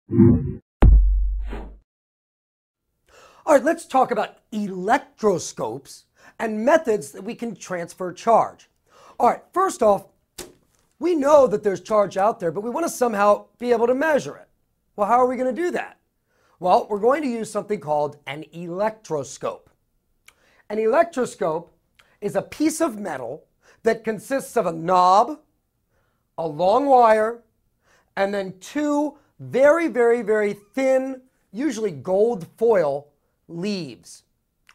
All right, let's talk about electroscopes and methods that we can transfer charge. All right, first off, we know that there's charge out there, but we want to somehow be able to measure it. Well, how are we going to do that? Well, we're going to use something called an electroscope. An electroscope is a piece of metal that consists of a knob, a long wire, and then two very, very, very thin, usually gold foil leaves.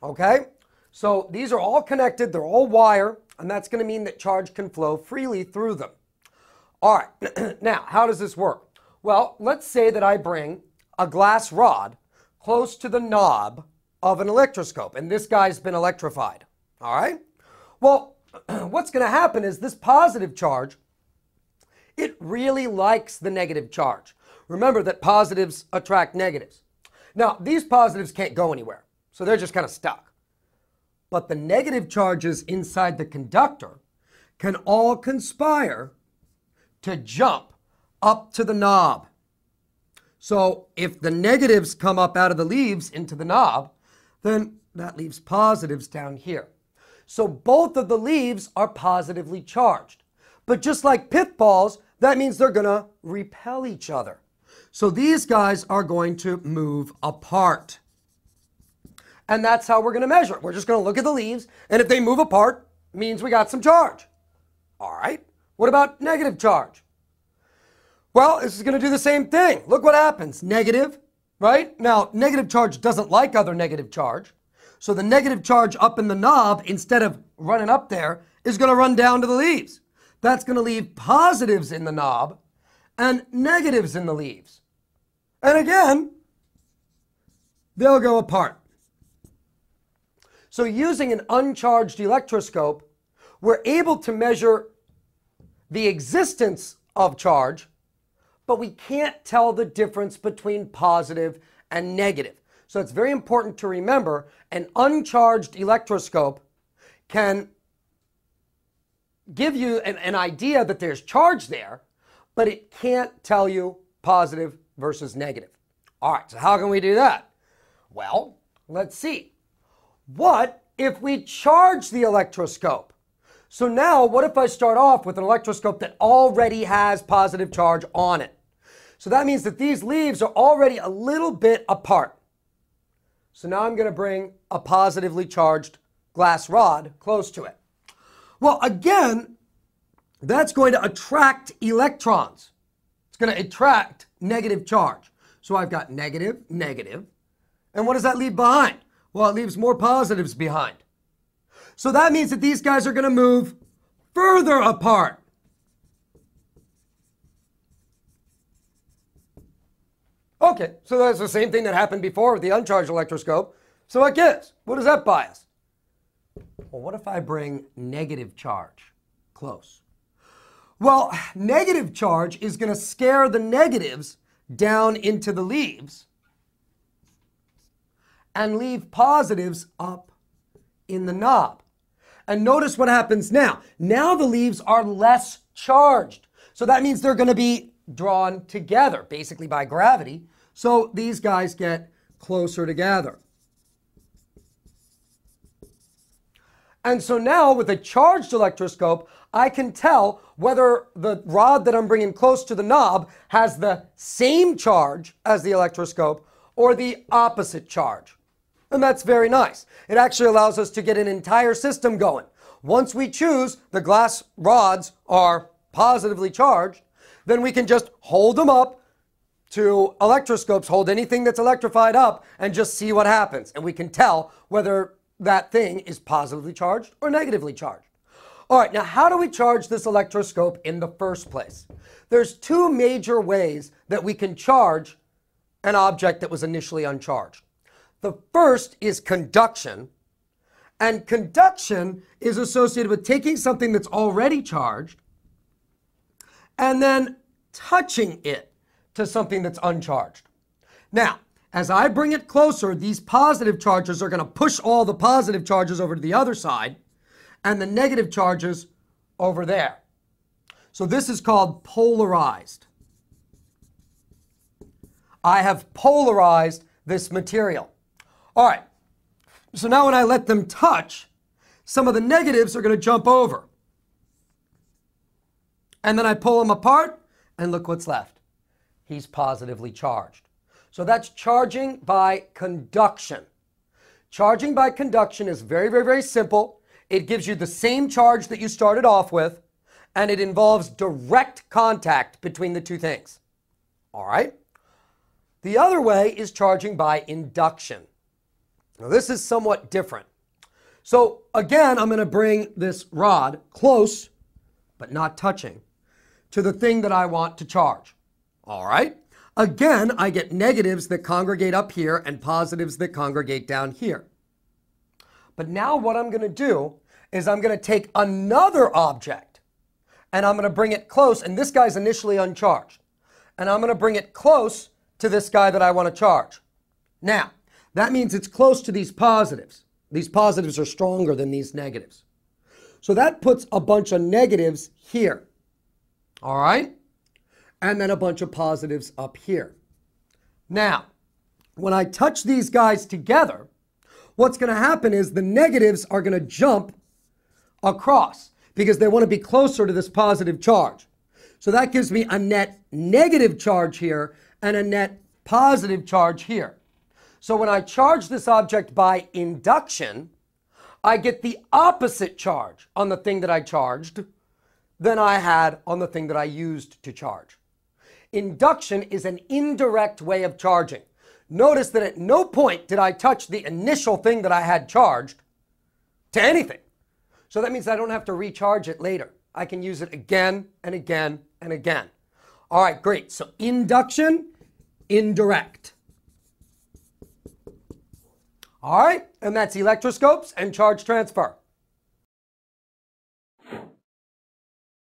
Okay? So these are all connected, they're all wire, and that's going to mean that charge can flow freely through them. All right, now, how does this work? Well, let's say that I bring a glass rod close to the knob of an electroscope, and this guy's been electrified. All right? Well, what's going to happen is this positive charge, it really likes the negative charge. Remember that positives attract negatives. Now, these positives can't go anywhere, so they're just kind of stuck. But the negative charges inside the conductor can all conspire to jump up to the knob. So if the negatives come up out of the leaves into the knob, then that leaves positives down here. So both of the leaves are positively charged. But just like pith balls, that means they're going to repel each other. So these guys are going to move apart. And that's how we're going to measure it. We're just going to look at the leaves, and if they move apart, it means we got some charge. All right. What about negative charge? Well, this is going to do the same thing. Look what happens. Negative, right? Now, negative charge doesn't like other negative charge. So the negative charge up in the knob, instead of running up there, is going to run down to the leaves. That's going to leave positives in the knob and negatives in the leaves. And again, they'll go apart. So using an uncharged electroscope, we're able to measure the existence of charge, but we can't tell the difference between positive and negative. So it's very important to remember an uncharged electroscope can give you an idea that there's charge there, but it can't tell you positive versus negative. All right, so how can we do that? Well, let's see. What if we charge the electroscope? So now, what if I start off with an electroscope that already has positive charge on it? So that means that these leaves are already a little bit apart. So now I'm going to bring a positively charged glass rod close to it. Well, again, that's going to attract electrons. It's going to attract negative charge. So I've got negative, negative. And what does that leave behind? Well, it leaves more positives behind. So that means that these guys are going to move further apart. Okay, so that's the same thing that happened before with the uncharged electroscope. So what gives? What does that buy us? Well, what if I bring negative charge close? Well, negative charge is going to scare the negatives down into the leaves and leave positives up in the knob. And notice what happens now. Now the leaves are less charged. So that means they're going to be drawn together, basically by gravity. So these guys get closer together. And so now with a charged electroscope, I can tell whether the rod that I'm bringing close to the knob has the same charge as the electroscope or the opposite charge. And that's very nice. It actually allows us to get an entire system going. Once we choose the glass rods are positively charged, then we can just hold them up to electroscopes, hold anything that's electrified up, and just see what happens. And we can tell whether that thing is positively charged or negatively charged. All right, now how do we charge this electroscope in the first place? There's two major ways that we can charge an object that was initially uncharged. The first is conduction, and conduction is associated with taking something that's already charged and then touching it to something that's uncharged. Now, as I bring it closer, these positive charges are going to push all the positive charges over to the other side and the negative charges over there. So this is called polarized. I have polarized this material. All right, so now when I let them touch, some of the negatives are going to jump over. And then I pull them apart, and look what's left. He's positively charged. So that's charging by conduction. Charging by conduction is very, very, very simple. It gives you the same charge that you started off with, and it involves direct contact between the two things. All right? The other way is charging by induction. Now, this is somewhat different. So, again, I'm going to bring this rod close, but not touching, to the thing that I want to charge. All right? Again, I get negatives that congregate up here and positives that congregate down here. But now what I'm going to do is I'm going to take another object and I'm going to bring it close, and this guy's initially uncharged. And I'm going to bring it close to this guy that I want to charge. Now, that means it's close to these positives. These positives are stronger than these negatives. So that puts a bunch of negatives here. All right? And then a bunch of positives up here. Now, when I touch these guys together, what's going to happen is the negatives are going to jump across because they want to be closer to this positive charge. So that gives me a net negative charge here and a net positive charge here. So when I charge this object by induction, I get the opposite charge on the thing that I charged than I had on the thing that I used to charge. Induction is an indirect way of charging. Notice that at no point did I touch the initial thing that I had charged to anything. So that means I don't have to recharge it later. I can use it again and again and again. All right, great. So induction, indirect. All right, and that's electroscopes and charge transfer.